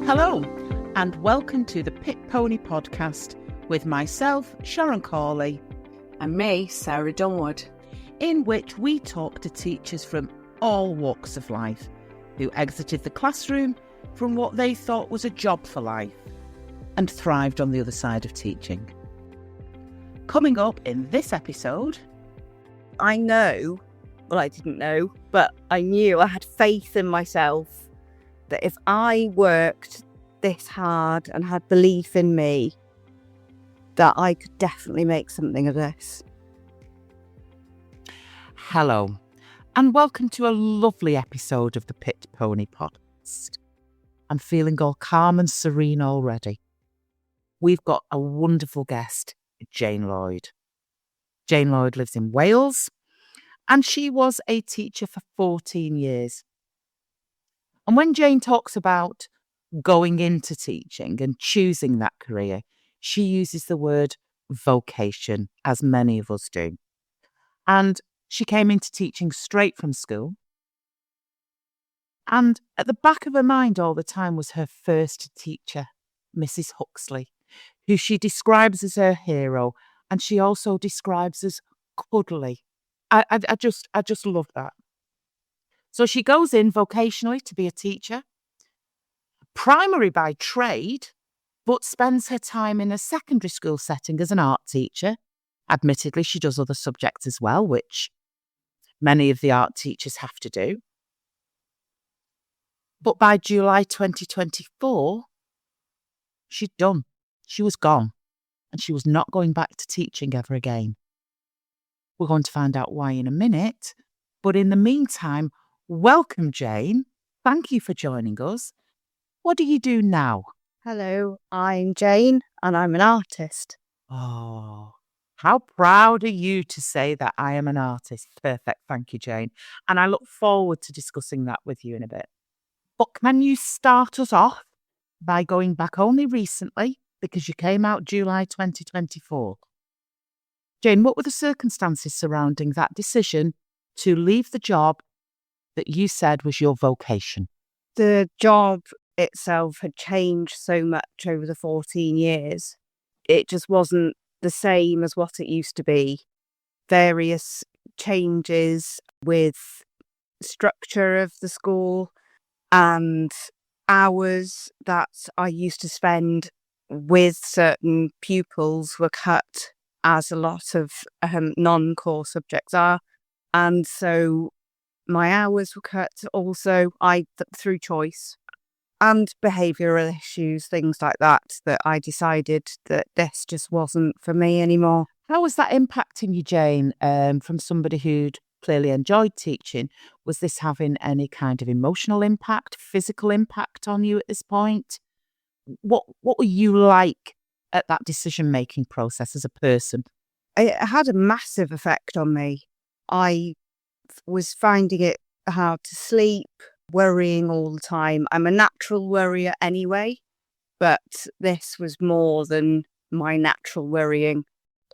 Hello, and welcome to the Pit Pony podcast with myself, Sharon Cawley, and me, Sarah Dunwood, in which we talk to teachers from all walks of life who exited the classroom from what they thought was a job for life and thrived on the other side of teaching. Coming up in this episode, I didn't know, but I knew, I had faith in myself that if I worked this hard and had belief in me, that I could definitely make something of this. hello, and welcome to a lovely episode of the Pit Pony podcast. I'm feeling all calm and serene already. We've got a wonderful guest, Jane Lloyd. Jane Lloyd lives in Wales, and she was a teacher for 14 years. And when Jane talks about going into teaching and choosing that career, she uses the word vocation, as many of us do. And she came into teaching straight from school. And at the back of her mind all the time was her first teacher, Mrs. Huxley, who she describes as her hero, and she also describes as cuddly. I just love that. So she goes in vocationally to be a teacher, primary by trade, but spends her time in a secondary school setting as an art teacher. Admittedly, she does other subjects as well, which many of the art teachers have to do. But by July 2024, she'd done. She was gone, and she was not going back to teaching ever again. We're going to find out why in a minute. But in the meantime, welcome, Jane. Thank you for joining us. What do you do now? Hello, I'm Jane, and I'm an artist. Oh, how proud are you to say that I am an artist? Perfect. Thank you, Jane. And I look forward to discussing that with you in a bit. But can you start us off by going back only recently, because you came out July 2024? Jane, what were the circumstances surrounding that decision to leave the job that you said was your vocation? The job itself had changed so much over the 14 years. It just wasn't the same as what it used to be. Various changes with structure of the school and hours that I used to spend with certain pupils were cut, as a lot of non-core subjects are. And so my hours were cut also through choice, and behavioural issues, things like that I decided that this just wasn't for me anymore. How was that impacting you, Jane, from somebody who'd clearly enjoyed teaching? Was this having any kind of emotional impact, physical impact on you at this point? What were you like at that decision-making process as a person? It had a massive effect on me. I was finding it hard to sleep, worrying all the time. I'm a natural worrier anyway, but this was more than my natural worrying.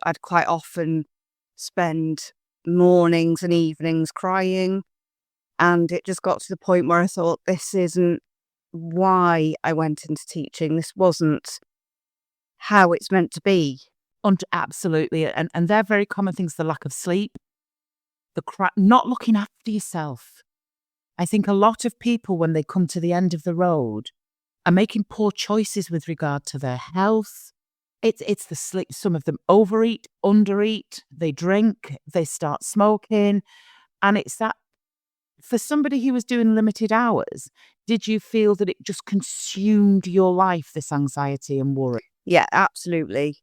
I'd quite often spend mornings and evenings crying, and it just got to the point where I thought, this isn't why I went into teaching. This wasn't how it's meant to be. Absolutely. And they're very common things, the lack of sleep, not looking after yourself. I think a lot of people, when they come to the end of the road, are making poor choices with regard to their health. It's the sleep. Some of them overeat, undereat, they drink, they start smoking. And it's that, for somebody who was doing limited hours, did you feel that it just consumed your life, this anxiety and worry? Yeah, absolutely.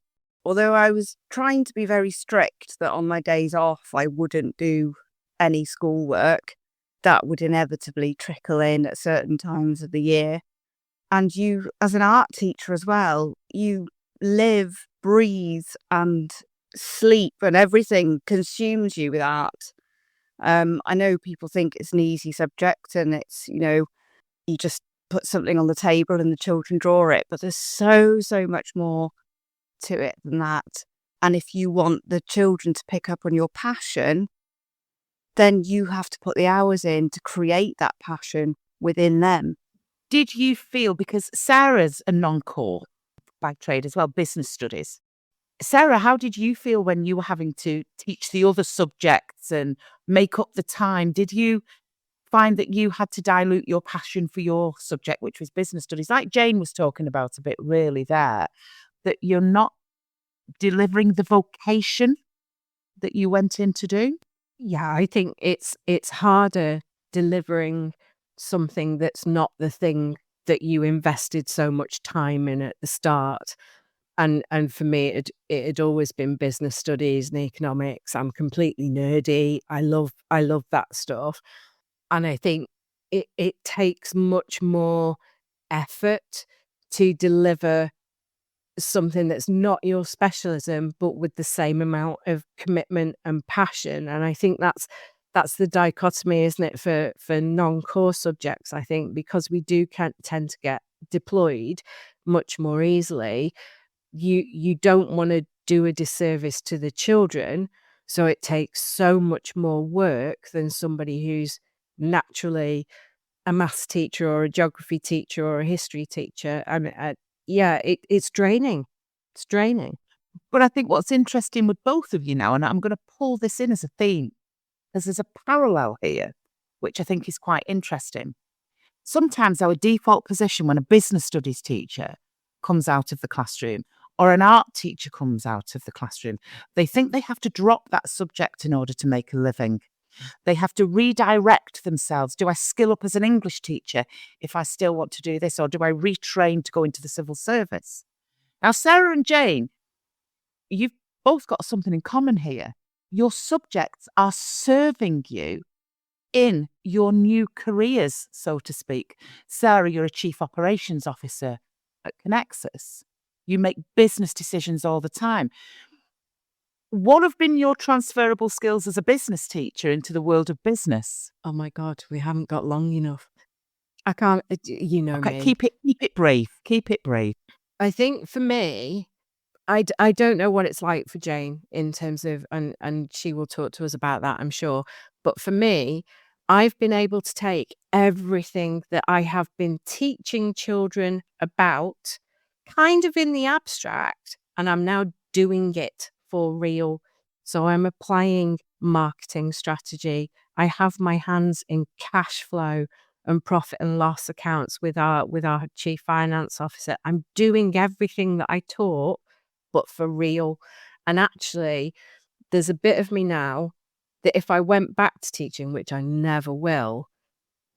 Although I was trying to be very strict that on my days off, I wouldn't do any schoolwork, that would inevitably trickle in at certain times of the year. And you, as an art teacher as well, you live, breathe and sleep, and everything consumes you with art. I know people think it's an easy subject and it's, you just put something on the table and the children draw it, but there's so much more to it than that. And if you want the children to pick up on your passion, then you have to put the hours in to create that passion within them. did you feel, because Sarah's a non-core by trade as well, business studies. Sarah, how did you feel when you were having to teach the other subjects and make up the time? Did you find that you had to dilute your passion for your subject, which was business studies, like Jane was talking about a bit really there, that you're not delivering the vocation that you went in to do? Yeah, I think it's harder delivering something that's not the thing that you invested so much time in at the start. And for me, it had always been business studies and economics. I'm completely nerdy. I love that stuff. And I think it takes much more effort to deliver something that's not your specialism, but with the same amount of commitment and passion. And I think that's the dichotomy, isn't it, for non-core subjects? I think because we do tend to get deployed much more easily, you don't want to do a disservice to the children, so it takes so much more work than somebody who's naturally a maths teacher or a geography teacher or a history teacher. Yeah, it's draining. It's draining. But I think what's interesting with both of you now, and I'm going to pull this in as a theme, because there's a parallel here, which I think is quite interesting. Sometimes our default position when a business studies teacher comes out of the classroom or an art teacher comes out of the classroom, they think they have to drop that subject in order to make a living. They have to redirect themselves. Do I skill up as an English teacher if I still want to do this, or do I retrain to go into the civil service? Now, Sarah and Jane, you've both got something in common here. Your subjects are serving you in your new careers, so to speak. Sarah, you're a chief operations officer at Connexus. You make business decisions all the time. What have been your transferable skills as a business teacher into the world of business? Oh my God, we haven't got long enough. I can't, you know Okay, me. keep it brief. Keep it brief. I think for me, I don't know what it's like for Jane in terms of, and she will talk to us about that, I'm sure. But for me, I've been able to take everything that I have been teaching children about, kind of in the abstract, and I'm now doing it for real. So I'm applying marketing strategy. I have my hands in cash flow and profit and loss accounts with our chief finance officer. I'm doing everything that I taught, but for real. And actually, there's a bit of me now that if I went back to teaching, which I never will,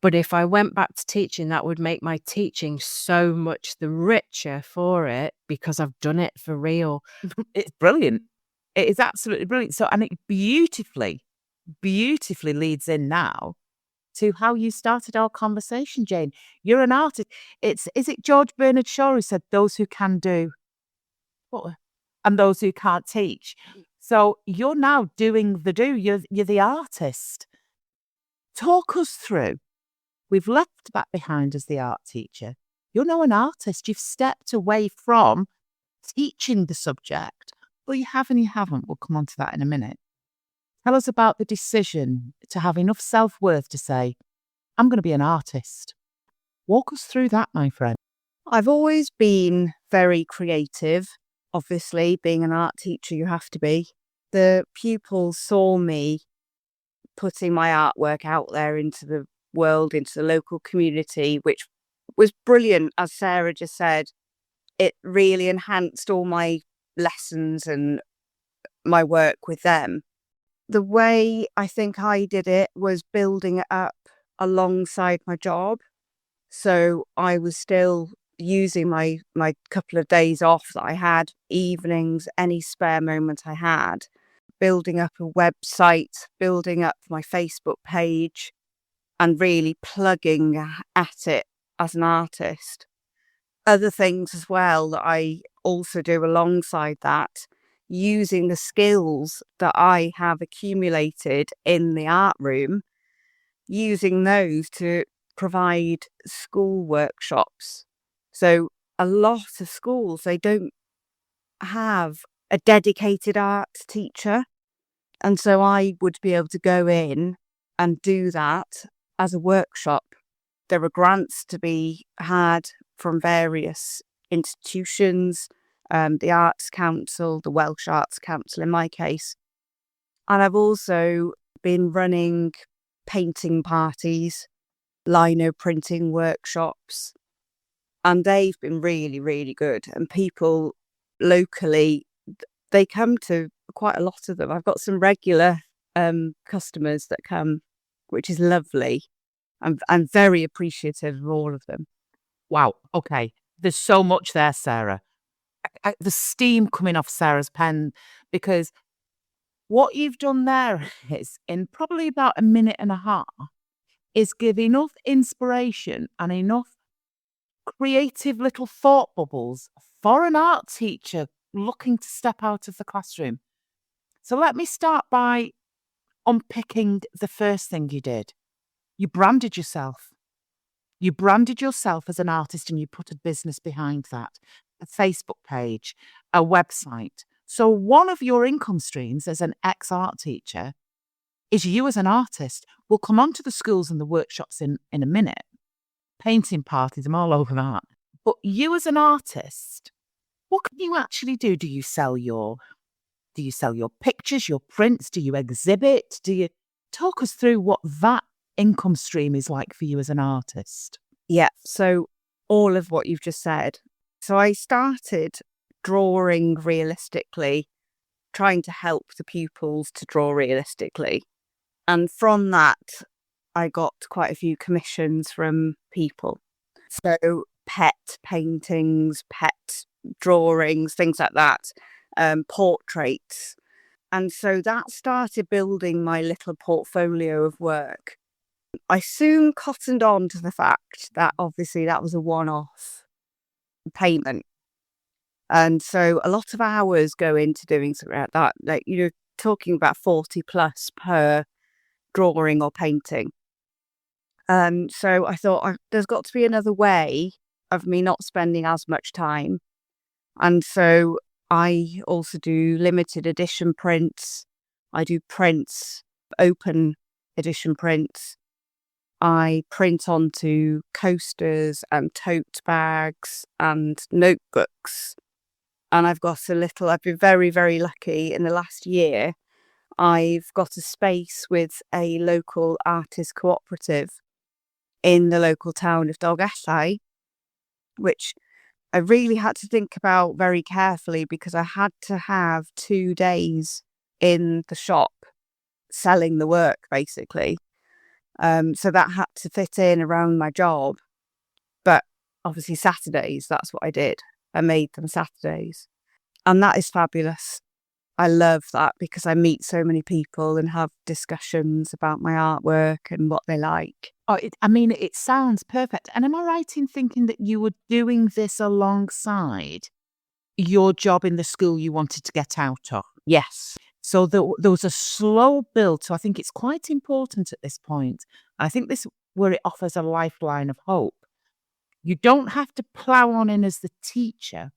but if I went back to teaching, that would make my teaching so much the richer for it because I've done it for real. It's brilliant. It is absolutely brilliant. So, and it beautifully leads in now to how you started our conversation, Jane. You're an artist. Is it George Bernard Shaw who said, "Those who can do, and those who can't teach"? So you're now doing the do. You're the artist. Talk us through. We've left that behind as the art teacher. You're now an artist. You've stepped away from teaching the subject. Well, you have and you haven't. We'll come on to that in a minute. Tell us about the decision to have enough self-worth to say, I'm going to be an artist. Walk us through that, my friend. I've always been very creative. Obviously, being an art teacher, you have to be. The pupils saw me putting my artwork out there into the world, into the local community, which was brilliant. As Sarah just said, it really enhanced all my lessons and my work with them. The way I think I did it was building it up alongside my job. So I was still using my couple of days off that I had, evenings, any spare moment I had, building up a website, building up my Facebook page, and really plugging at it as an artist. Other things as well that I also do alongside that, using the skills that I have accumulated in the art room, using those to provide school workshops. So a lot of schools, they don't have a dedicated art teacher. And so I would be able to go in and do that as a workshop. There are grants to be had from various institutions, the Arts Council, the Welsh Arts Council in my case. And I've also been running painting parties, lino printing workshops, and they've been really, really good. And people locally, they come to quite a lot of them. I've got some regular customers that come, which is lovely. I'm very appreciative of all of them. Wow. Okay. There's so much there, Sarah. The steam coming off Sarah's pen, because what you've done there is, in probably about a minute and a half, is give enough inspiration and enough creative little thought bubbles for an art teacher looking to step out of the classroom. So let me start by unpicking the first thing you did. You branded yourself. You branded yourself as an artist and you put a business behind that, a Facebook page, a website. So one of your income streams as an ex-art teacher is you as an artist. We'll come on to the schools and the workshops in a minute. Painting parties, I'm all over that. But you as an artist, what can you actually do? Do you sell your pictures, your prints? Do you exhibit? Do you talk us through what that income stream is like for you as an artist? Yeah, so all of what you've just said. So I started drawing realistically, trying to help the pupils to draw realistically. And from that, I got quite a few commissions from people. So pet paintings, pet drawings, things like that, portraits. And so that started building my little portfolio of work. I soon cottoned on to the fact that obviously that was a one-off payment. And so a lot of hours go into doing something like that. Like, you're talking about 40 plus per drawing or painting. So I thought, there's got to be another way of me not spending as much time. And so I also do limited edition prints. I do prints, open edition prints. I print onto coasters and tote bags and notebooks. And I've been very, very lucky in the last year. I've got a space with a local artist cooperative in the local town of Dolgellau, which I really had to think about very carefully because I had to have 2 days in the shop selling the work, basically. So that had to fit in around my job. But obviously Saturdays, that's what I did. I made them Saturdays. And that is fabulous. I love that because I meet so many people and have discussions about my artwork and what they like. Oh, it sounds perfect. And am I right in thinking that you were doing this alongside your job in the school you wanted to get out of? Yes. So there was a slow build. So I think it's quite important at this point. I think this where it offers a lifeline of hope. You don't have to plow on in as the teacher.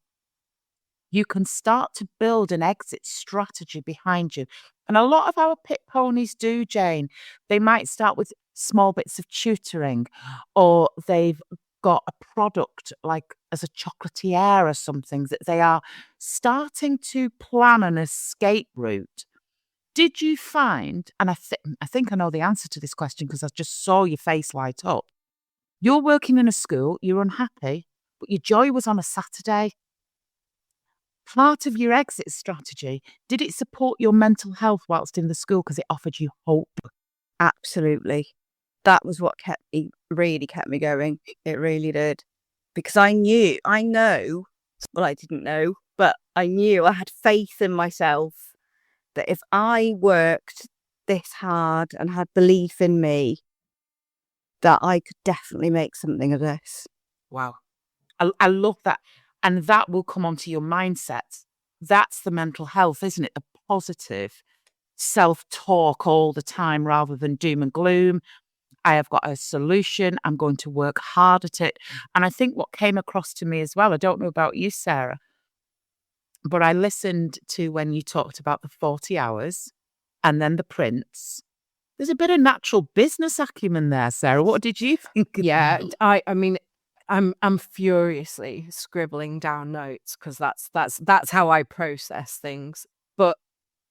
You can start to build an exit strategy behind you. And a lot of our pit ponies do, Jane. They might start with small bits of tutoring, or they've got a product like as a chocolatier or something that they are starting to plan an escape route. Did you find, and I think I know the answer to this question because I just saw your face light up. You're working in a school, you're unhappy, but your joy was on a Saturday. Part of your exit strategy, did it support your mental health whilst in the school because it offered you hope? Absolutely. That was what really kept me going. It really did. Because I know, well, I didn't know, but I knew, I had faith in myself that if I worked this hard and had belief in me, that I could definitely make something of this. Wow. I love that. And that will come onto your mindset. That's the mental health, isn't it? The positive self-talk all the time rather than doom and gloom. I have got a solution. I'm going to work hard at it. And I think what came across to me as well, I don't know about you, Sarah, but I listened to when you talked about the 40 hours and then the prints. There's a bit of natural business acumen there, Sarah. What did you think? Yeah, I mean, I'm furiously scribbling down notes because that's how I process things. But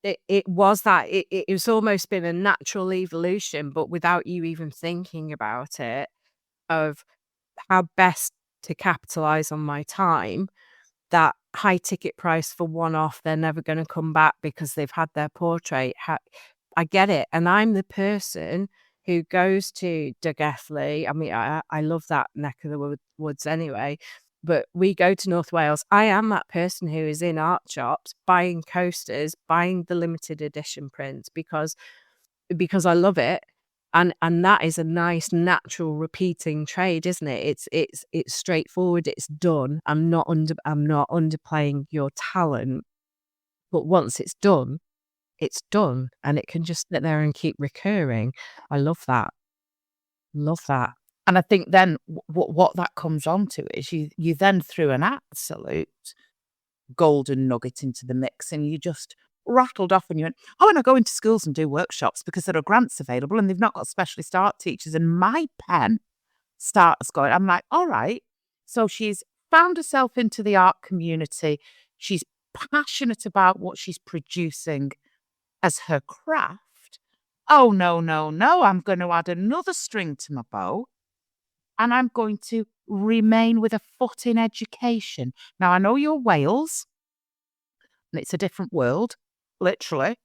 it was that it's almost been a natural evolution, but without you even thinking about it, of how best to capitalize on my time. That high ticket price for one off, they're never going to come back because they've had their portrait. I get it. And I'm the person who goes to Duggethley. I mean, I love that neck of the woods anyway, but we go to North Wales. I am that person who is in art shops buying coasters, buying the limited edition prints because I love it. And that is a nice natural repeating trade, isn't it? It's straightforward, it's done. I'm not underplaying your talent, but once it's done, and it can just sit there and keep recurring. I love that. Love that. And I think then what that comes on to is you then threw an absolute golden nugget into the mix, and you just rattled off and you went, oh, and I go into schools and do workshops because there are grants available and they've not got specialist art teachers. And my pen starts going, I'm like, all right. So she's found herself into the art community. She's passionate about what she's producing as her craft. Oh, no, no, no. I'm going to add another string to my bow. And I'm going to remain with a foot in education. Now, I know you're Wales, and it's a different world, literally.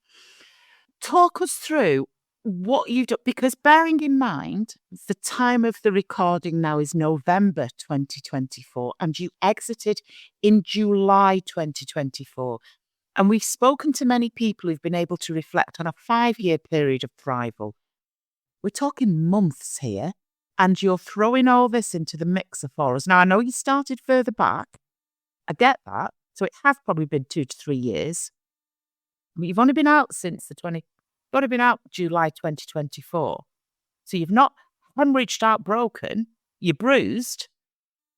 Talk us through what you've done, because bearing in mind, the time of the recording now is November 2024, and you exited in July 2024. And we've spoken to many people who've been able to reflect on a 5-year period of thrival. We're talking months here. And you're throwing all this into the mixer for us. Now, I know you started further back. I get that. So it has probably been 2 to 3 years. But you've only been out since you've only been out July 2024. So you've not hemorrhaged out broken. You're bruised,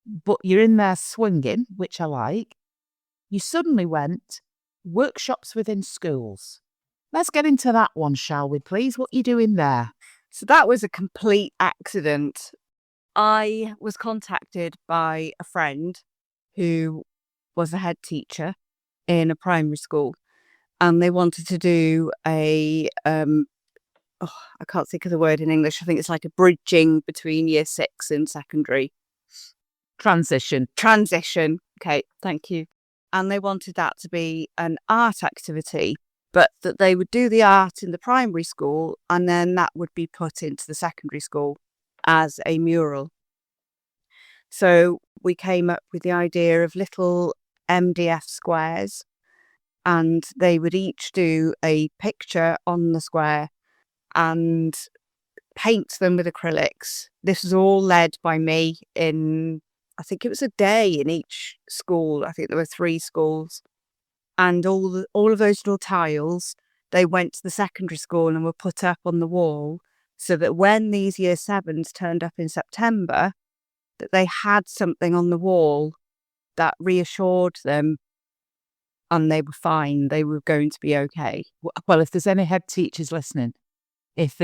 but you're in there swinging, which I like. You suddenly went workshops within schools. Let's get into that one, shall we, please? What are you doing there? So that was a complete accident. I was contacted by a friend who was a head teacher in a primary school, and they wanted to do I can't think of the word in English. I think it's like a bridging between year 6 and secondary. Transition. Okay, thank you. And they wanted that to be an art activity, but that they would do the art in the primary school and then that would be put into the secondary school as a mural. So we came up with the idea of little MDF squares, and they would each do a picture on the square and paint them with acrylics. This was all led by me in, I think it was a day in each school. I think there were 3 schools. And all of those little tiles, they went to the secondary school and were put up on the wall so that when these year 7s turned up in September, that they had something on the wall that reassured them and they were fine. They were going to be okay. Well, if there's any head teachers listening, if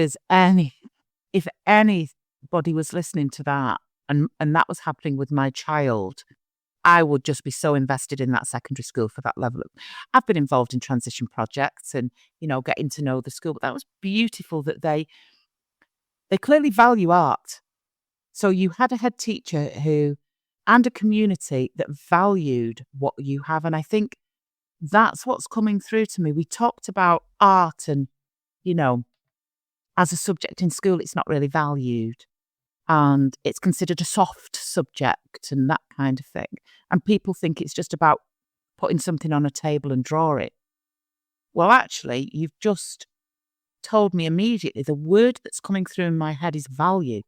anybody was listening to that and that was happening with my child, I would just be so invested in that secondary school for that level. I've been involved in transition projects and, getting to know the school, but that was beautiful that they clearly value art. So you had a head teacher and a community that valued what you have. And I think that's what's coming through to me. We talked about art and, as a subject in school, it's not really valued. And it's considered a soft subject and that kind of thing. And people think it's just about putting something on a table and draw it. Well, actually, you've just told me immediately the word that's coming through in my head is value.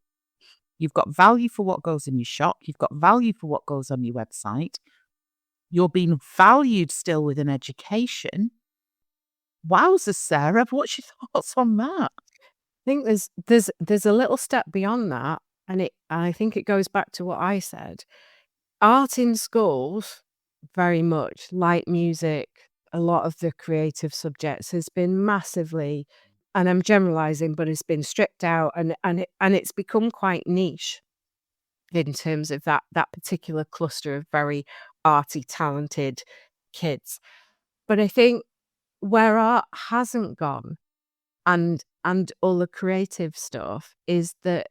You've got value for what goes in your shop. You've got value for what goes on your website. You're being valued still within education. Wowzers, Sarah, what's your thoughts on that? I think there's a little step beyond that, and I think it goes back to what I said. Art in schools, very much like music, a lot of the creative subjects has been massively and I'm generalizing, but it's been stripped out, and it's become quite niche in terms of that particular cluster of very arty, talented kids. But I think where art hasn't gone, and all the creative stuff, is that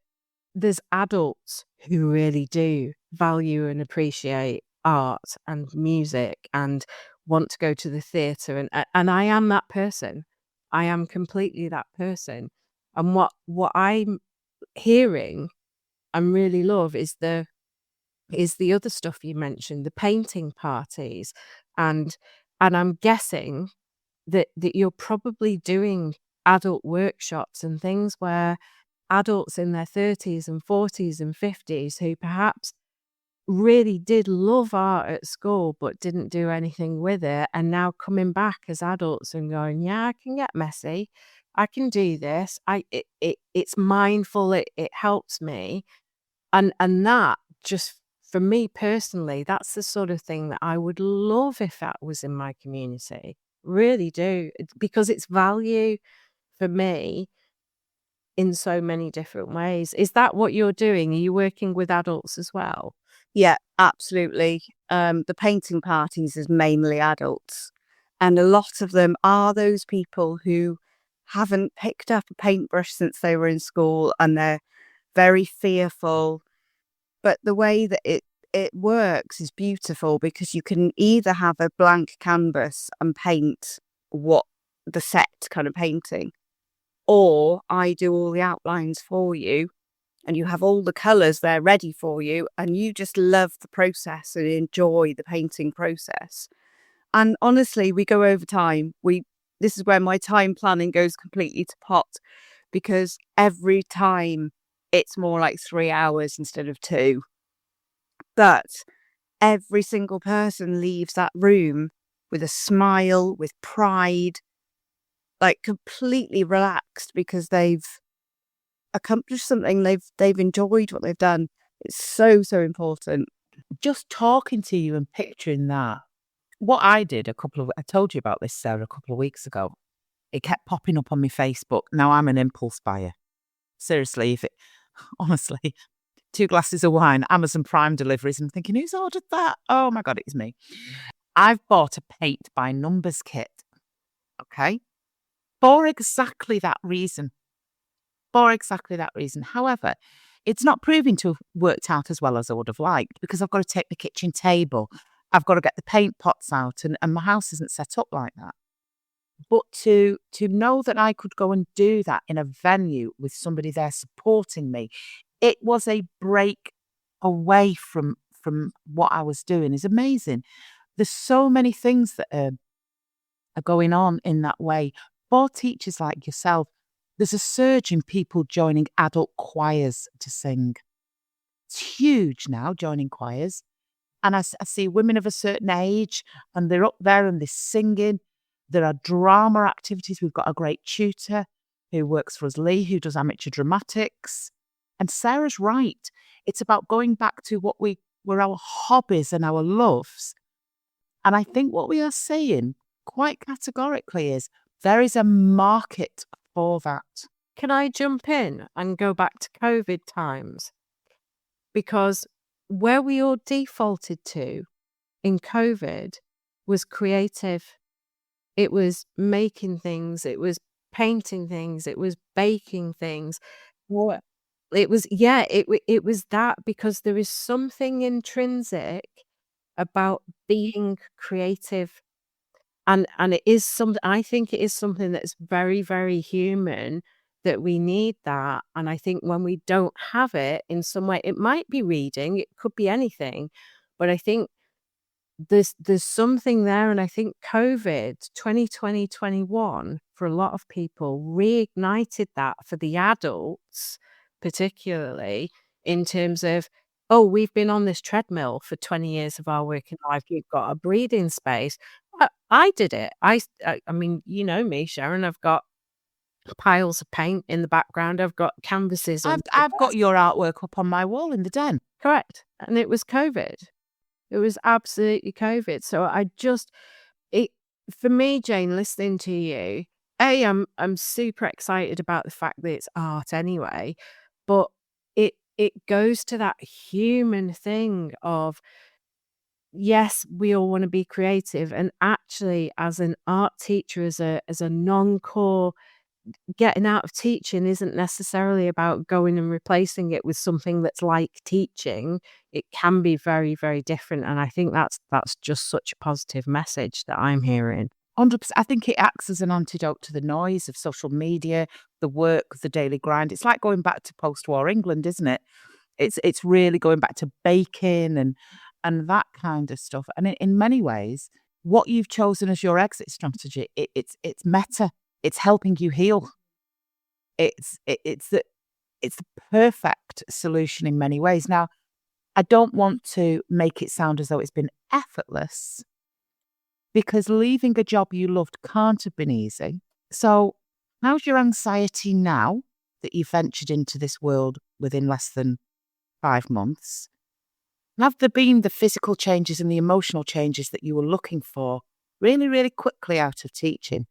there's adults who really do value and appreciate art and music and want to go to the theatre, and I am that person. I am completely that person. And what I'm hearing and really love is the other stuff you mentioned, the painting parties, and I'm guessing that you're probably doing adult workshops and things where adults in their 30s and 40s and 50s who perhaps really did love art at school but didn't do anything with it, and now coming back as adults and going, yeah, I can get messy, I can do this, it's mindful, it helps me. And that, just for me personally, that's the sort of thing that I would love if that was in my community. Really do. Because it's value for me in so many different ways. Is that what you're doing? Are you working with adults as well? Yeah, absolutely. The painting parties is mainly adults, and a lot of them are those people who haven't picked up a paintbrush since they were in school, and they're very fearful. But the way that it works is beautiful, because you can either have a blank canvas and paint what the set kind of painting, or I do all the outlines for you, and you have all the colours there ready for you, and you just love the process and enjoy the painting process. And honestly, we go over time. This is where my time planning goes completely to pot, because every time it's more like 3 hours instead of 2. But every single person leaves that room with a smile, with pride, like completely relaxed, because they've accomplished something. They've enjoyed what they've done. It's so, so important. Just talking to you and picturing that. What I did I told you about this, Sarah, a couple of weeks ago. It kept popping up on my Facebook. Now I'm an impulse buyer. Seriously, honestly, 2 glasses of wine, Amazon Prime deliveries, and I'm thinking, who's ordered that? Oh my God, it's me. I've bought a paint by numbers kit. Okay. For exactly that reason. However, it's not proving to have worked out as well as I would have liked, because I've got to take the kitchen table. I've got to get the paint pots out, and my house isn't set up like that. But to know that I could go and do that in a venue with somebody there supporting me, it was a break away from what I was doing, is amazing. There's so many things that are going on in that way. For teachers like yourself, there's a surge in people joining adult choirs to sing. It's huge now, joining choirs. And I see women of a certain age, and they're up there and they're singing. There are drama activities. We've got a great tutor who works for us, Lee, who does amateur dramatics. And Sarah's right. It's about going back to what were our hobbies and our loves. And I think what we are seeing quite categorically is there is a market for that. Can I jump in and go back to COVID times? Because where we all defaulted to in COVID was creative. It was making things, it was painting things, it was baking things. It was, it was that, because there is something intrinsic about being creative. And it is something, I think it is something that's very, very human, that we need that. And I think when we don't have it in some way, it might be reading, it could be anything, but I think there's something there. And I think COVID 2020-21 for a lot of people reignited that for the adults, particularly in terms of, oh, we've been on this treadmill for 20 years of our working life. We've got a breathing space. I did it. I mean, you know me, Sharon. I've got piles of paint in the background. I've got canvases. I've got your artwork up on my wall in the den. Correct. And it was COVID. It was absolutely COVID. So for me, Jane, listening to you, I'm super excited about the fact that it's art anyway, but it goes to that human thing of, yes, we all want to be creative, and actually, as an art teacher, as a non-core, getting out of teaching isn't necessarily about going and replacing it with something that's like teaching. It can be very, very different, and I think that's just such a positive message that I'm hearing. 100%. I think it acts as an antidote to the noise of social media, the work, the daily grind. It's like going back to post-war England, isn't it? It's really going back to baking and that kind of stuff. And in many ways, what you've chosen as your exit strategy, it's meta. It's helping you heal. It's the perfect solution in many ways. Now, I don't want to make it sound as though it's been effortless, because leaving a job you loved can't have been easy. So, how's your anxiety now that you've ventured into this world within less than 5 months? Have there been the physical changes and the emotional changes that you were looking for really, really quickly out of teaching?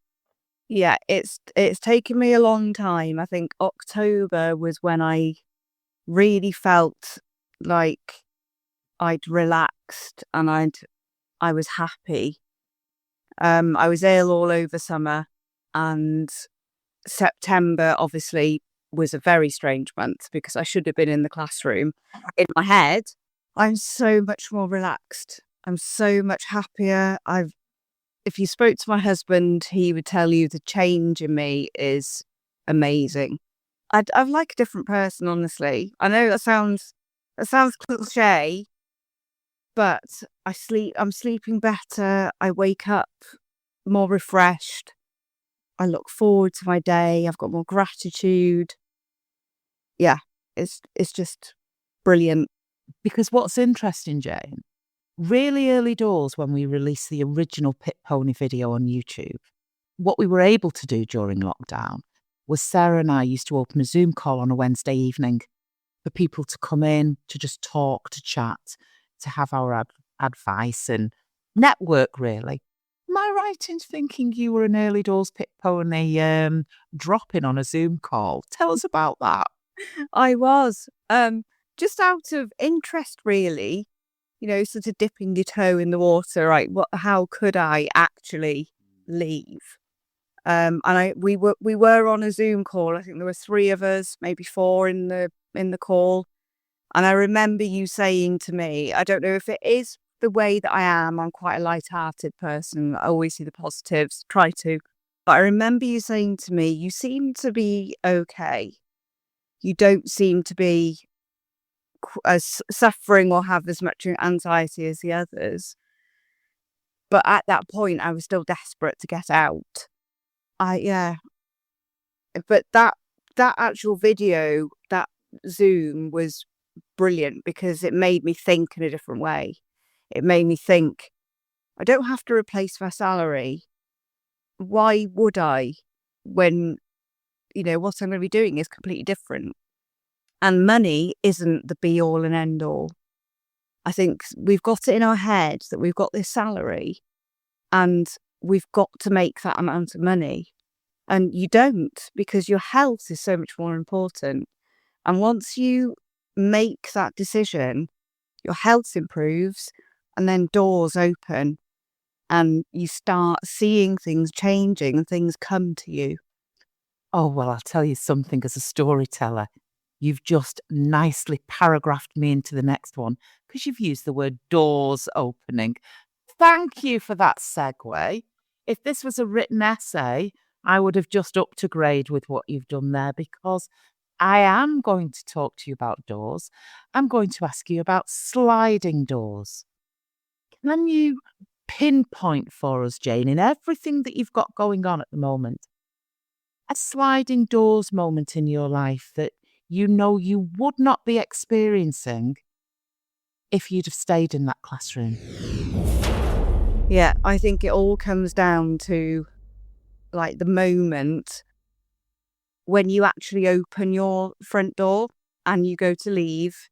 Yeah, it's taken me a long time. I think October was when I really felt like I'd relaxed and I was happy. I was ill all over summer, and September obviously was a very strange month because I should have been in the classroom. In my head, I'm so much more relaxed. I'm so much happier. If you spoke to my husband, he would tell you the change in me is amazing. I'm like a different person, honestly. I know that sounds cliche, but I'm sleeping better. I wake up more refreshed. I look forward to my day. I've got more gratitude. Yeah, it's just brilliant. Because what's interesting, Jane, really early doors when we released the original Pit Pony video on YouTube, what we were able to do during lockdown was Sarah and I used to open a Zoom call on a Wednesday evening for people to come in, to just talk, to chat, to have our advice and network, really. Am I right in thinking you were an early doors Pit Pony drop-in on a Zoom call? Tell us about that. I was just out of interest, really. Sort of dipping your toe in the water. Right? How could I actually leave? And we were on a Zoom call. I think there were 3 of us, maybe 4 in the call. And I remember you saying to me, I don't know if it is the way that I am. I'm quite a light-hearted person. I always see the positives, try to. But I remember you saying to me, you seem to be okay. You don't seem to be as suffering or have as much anxiety as the others. But at that point, I was still desperate to get out. Yeah. But that actual video, that Zoom was brilliant because it made me think in a different way. It made me think, I don't have to replace my salary. Why would I, when, what I'm going to be doing is completely different? And money isn't the be all and end all. I think we've got it in our head that we've got this salary and we've got to make that amount of money. And you don't, because your health is so much more important. And once you make that decision, your health improves and then doors open and you start seeing things changing and things come to you. Oh, well, I'll tell you something as a storyteller. You've just nicely paragraphed me into the next one because you've used the word doors opening. Thank you for that segue. If this was a written essay, I would have just upped a grade with what you've done there, because I am going to talk to you about doors. I'm going to ask you about sliding doors. Can you pinpoint for us, Jane, in everything that you've got going on at the moment, a sliding doors moment in your life that you know you would not be experiencing if you'd have stayed in that classroom? Yeah, I think it all comes down to like the moment when you actually open your front door and you go to leave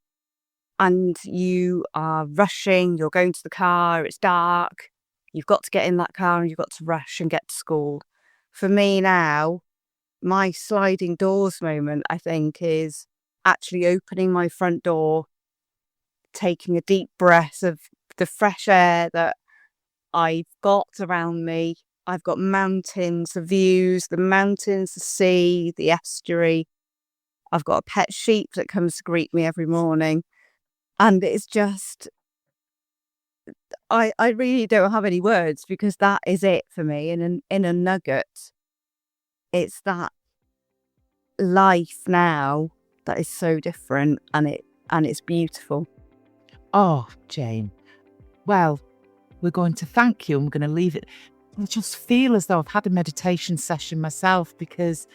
and you are rushing, you're going to the car, it's dark, you've got to get in that car and you've got to rush and get to school. for me now, my sliding doors moment, I think, is actually opening my front door, taking a deep breath of the fresh air that I've got around me. I've got mountains, the views, the mountains, the sea, the estuary. I've got a pet sheep that comes to greet me every morning. And it's just, I really don't have any words, because that is it for me in a nugget. It's that life now that is so different, and it's beautiful. Oh, Jane. Well, we're going to thank you, and we're going to leave it. I just feel as though I've had a meditation session myself, because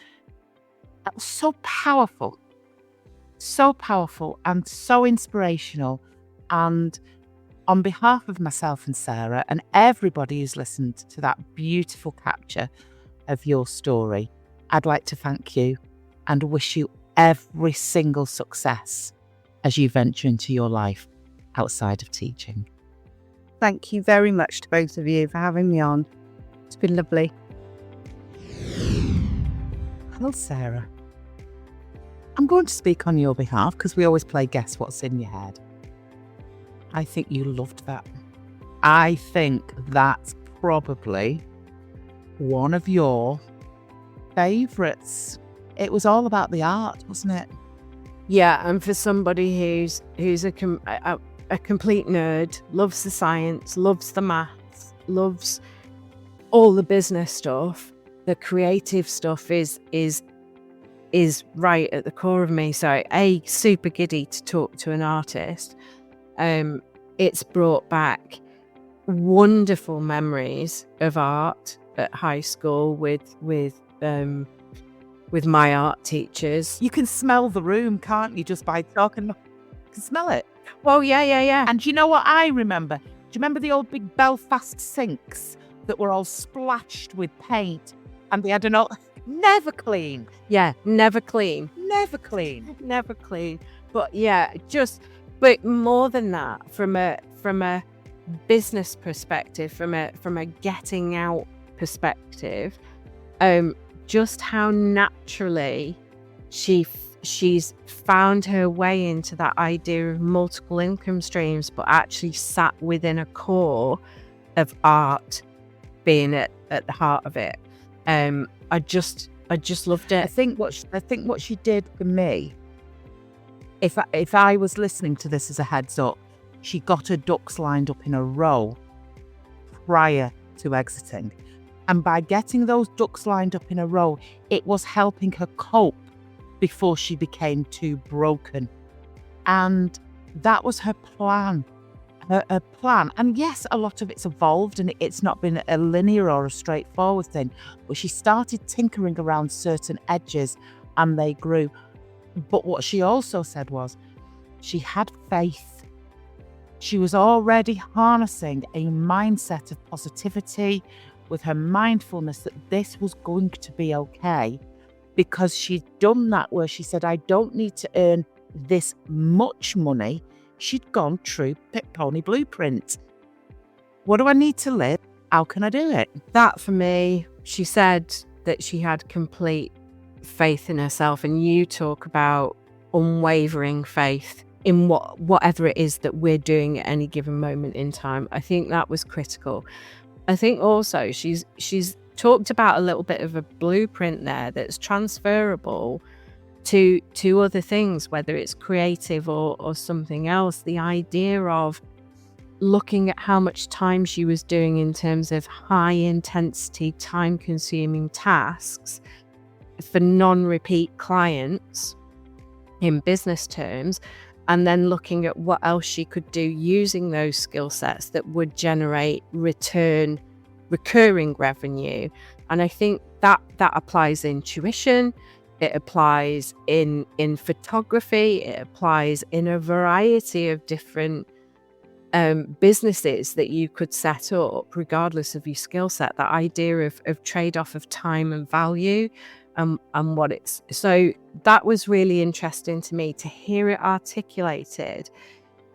that was so powerful and so inspirational. And on behalf of myself and Sarah and everybody who's listened to that beautiful capture of your story, I'd like to thank you and wish you every single success as you venture into your life outside of teaching. Thank you very much to both of you for having me on. It's been lovely. Well, Sarah, I'm going to speak on your behalf, because we always play Guess What's in Your Head. I think you loved that. I think that's probably one of your favourites. It was all about the art, wasn't it? Yeah, and for somebody who's a complete nerd, loves the science, loves the maths, loves all the business stuff, the creative stuff is right at the core of me. So super giddy to talk to an artist. It's brought back wonderful memories of art at high school with my art teachers. You can smell the room, can't you, just by talking? You can smell it. Well, yeah. And do you know what I remember? Do you remember the old big Belfast sinks that were all splashed with paint, and they had never clean? Yeah, never clean. Never clean. Never clean. But yeah, but more than that, from a business perspective, from a getting out perspective, just how naturally she's found her way into that idea of multiple income streams, but actually sat within a core of art being at the heart of it. I just loved it. I think what she did for me, if I was listening to this as a heads up, she got her ducks lined up in a row prior to exiting. And by getting those ducks lined up in a row, it was helping her cope before she became too broken. And that was her plan. Her plan. And yes, a lot of it's evolved, and it's not been a linear or a straightforward thing. But she started tinkering around certain edges, and they grew. But what she also said was she had faith. She was already harnessing a mindset of positivity with her mindfulness that this was going to be okay, because she'd done that where she said, I don't need to earn this much money. She'd gone true Pit Pony blueprint. What do I need to live? How can I do it? That for me, she said that she had complete faith in herself, and you talk about unwavering faith in whatever it is that we're doing at any given moment in time. I think that was critical. I think also she's talked about a little bit of a blueprint there that's transferable to other things, whether it's creative or something else. The idea of looking at how much time she was doing in terms of high intensity, time consuming tasks for non-repeat clients in business terms, and then looking at what else she could do using those skill sets that would generate recurring revenue. And I think that applies in tuition, it applies in photography, it applies in a variety of different businesses that you could set up regardless of your skill set. That idea of trade-off of time and value, and what it's. So that was really interesting to me to hear it articulated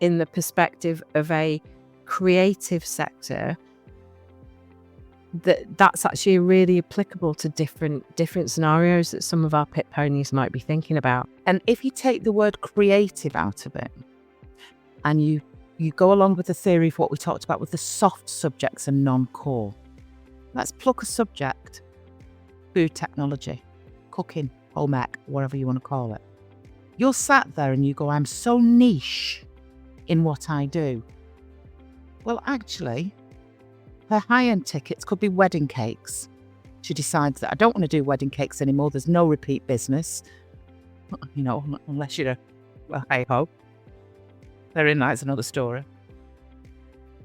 in the perspective of a creative sector that's actually really applicable to different scenarios that some of our pit ponies might be thinking about. And if you take the word creative out of it, and you go along with the theory of what we talked about with the soft subjects and non-core, let's pluck a subject: food technology, cooking, home ec, whatever you want to call it. You're sat there and you go, I'm so niche in what I do. Well, actually, her high-end tickets could be wedding cakes. She decides that I don't want to do wedding cakes anymore. There's no repeat business, unless you're well, hey ho. Therein lies another story.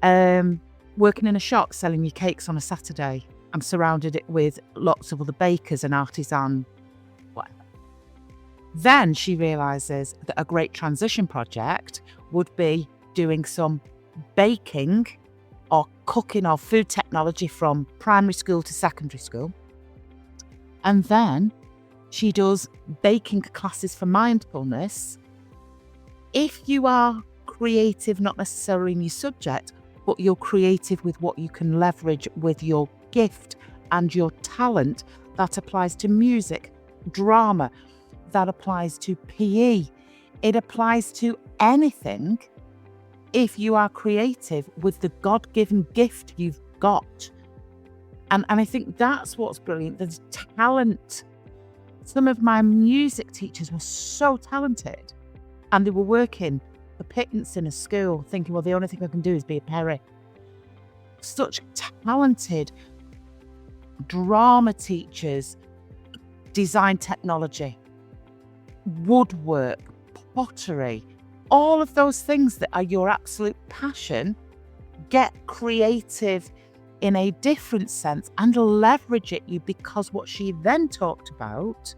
Working in a shop selling you cakes on a Saturday. I'm surrounded with lots of other bakers and artisan whatever. Then she realises that a great transition project would be doing some baking or cooking or food technology from primary school to secondary school. And then she does baking classes for mindfulness. If you are creative, not necessarily in your subject, but you're creative with what you can leverage with your gift and your talent, that applies to music, drama, that applies to PE. It applies to anything. If you are creative with the God-given gift you've got. And I think that's what's brilliant. There's talent. Some of my music teachers were so talented, and they were working for pittance in a school thinking, well, the only thing I can do is be a Perry. Such talented drama teachers, design technology, woodwork, pottery, all of those things that are your absolute passion. Get creative in a different sense and leverage it, because what she then talked about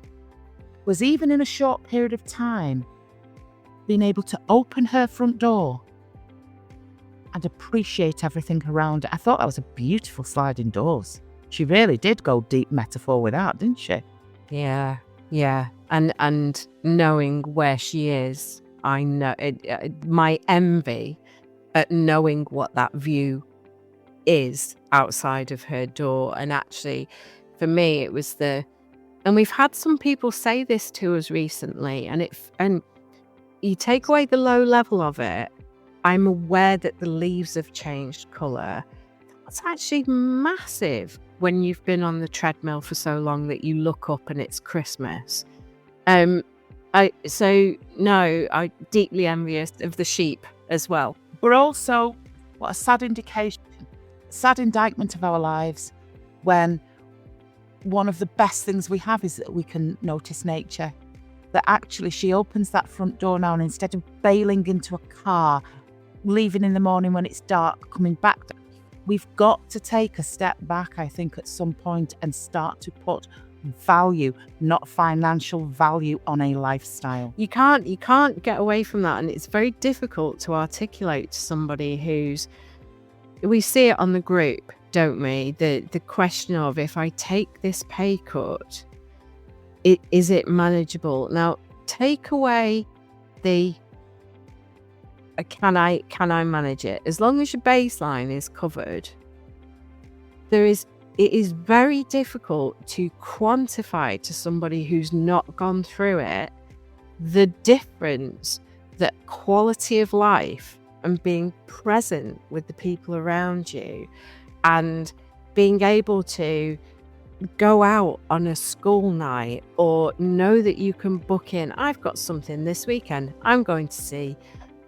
was, even in a short period of time, being able to open her front door and appreciate everything around it. I thought that was a beautiful sliding doors. She really did go deep metaphor with that, didn't she? Yeah. And knowing where she is, I know my envy at knowing what that view is outside of her door. And actually, for me, it was and we've had some people say this to us recently, and you take away the low level of it, I'm aware that the leaves have changed colour. That's actually massive when you've been on the treadmill for so long that you look up and it's Christmas. I'm deeply envious of the sheep as well. But also, what a sad indication, sad indictment of our lives, when one of the best things we have is that we can notice nature. That actually she opens that front door now, and instead of bailing into a car, leaving in the morning when it's dark, coming back, we've got to take a step back, I think, at some point, and start to put value, not financial value, on a lifestyle. You can't get away from that, and it's very difficult to articulate to somebody we see it on the group, don't we? The question of, if I take this pay cut, is it manageable? Now, take away the can I manage it? As long as your baseline is covered, it is very difficult to quantify to somebody who's not gone through it the difference that quality of life and being present with the people around you and being able to go out on a school night, or know that you can book in. I've got something this weekend. I'm going to see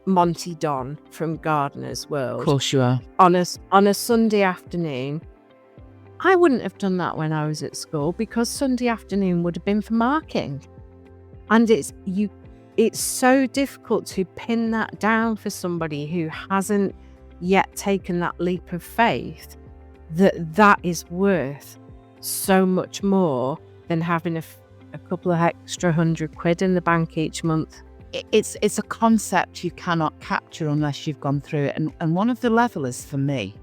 Monty Don from Gardener's World. Of course you are. On a Sunday afternoon. I wouldn't have done that when I was at school, because Sunday afternoon would have been for marking. And it's so difficult to pin that down for somebody who hasn't yet taken that leap of faith, that is worth so much more than having a couple of extra £100 in the bank each month. It's a concept you cannot capture unless you've gone through it. And one of the levelers for me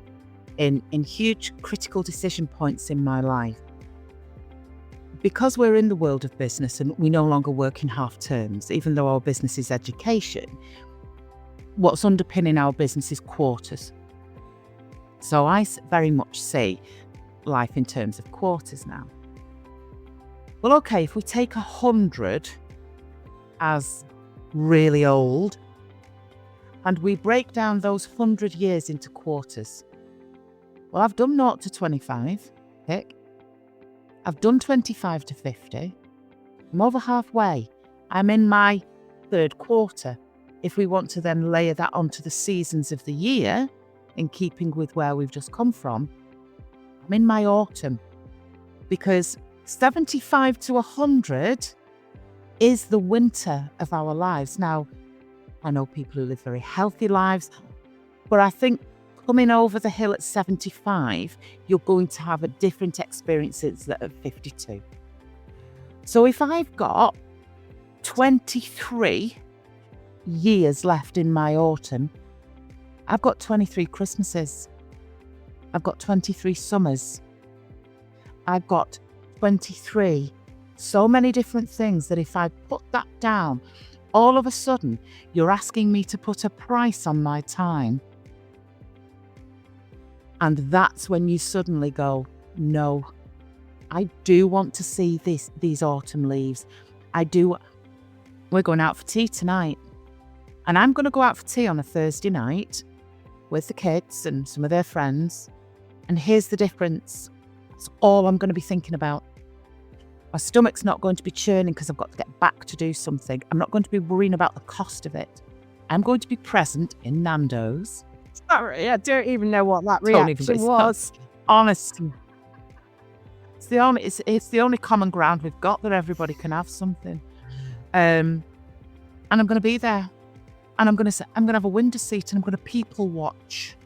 in huge critical decision points in my life, because we're in the world of business and we no longer work in half terms, even though our business is education, what's underpinning our business is quarters. So I very much see life in terms of quarters now. Well, okay, if we take 100 as really old, and we break down those 100 years into quarters. Well, I've done 0 to 25, tick. I've done 25 to 50. I'm over halfway. I'm in my third quarter. If we want to then layer that onto the seasons of the year, in keeping with where we've just come from, I'm in my autumn. Because 75 to 100 is the winter of our lives. Now, I know people who live very healthy lives, but I think coming over the hill at 75, you're going to have a different experiences than at 52. So if I've got 23 years left in my autumn, I've got 23 Christmases. I've got 23 summers. I've got 23. So many different things that if I put that down, all of a sudden, you're asking me to put a price on my time. And that's when you suddenly go, no, I do want to see these autumn leaves. I do. We're going out for tea tonight. And I'm going to go out for tea on a Thursday night with the kids and some of their friends. And here's the difference. That's all I'm going to be thinking about. My stomach's not going to be churning because I've got to get back to do something. I'm not going to be worrying about the cost of it. I'm going to be present in Nando's. Sorry, I don't even know what that reaction was. Honestly. It's the only common ground we've got that everybody can have something. And I'm going to be there. And I'm going to have a window seat and I'm going to people watch.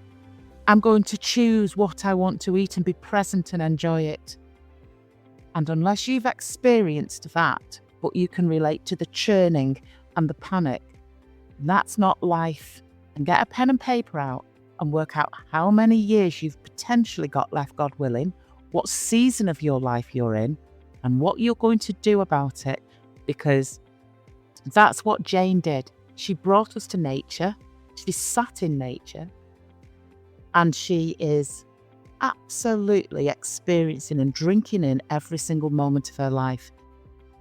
I'm going to choose what I want to eat and be present and enjoy it. And unless you've experienced that, but you can relate to the churning and the panic, that's not life. And get a pen and paper out and work out how many years you've potentially got left, God willing, what season of your life you're in, and what you're going to do about it. Because that's what Jane did. She brought us to nature. She sat in nature. And she is absolutely experiencing and drinking in every single moment of her life.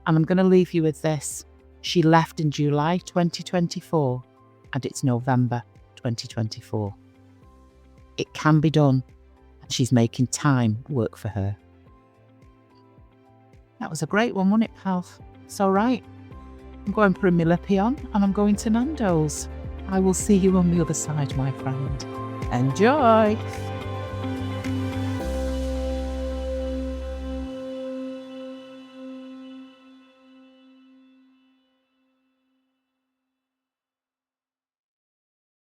And I'm going to leave you with this. She left in July 2024 and it's November 2024. It can be done. And she's making time work for her. That was a great one, wasn't it, pal? It's all right. I'm going for a Milipion and I'm going to Nando's. I will see you on the other side, my friend. Enjoy!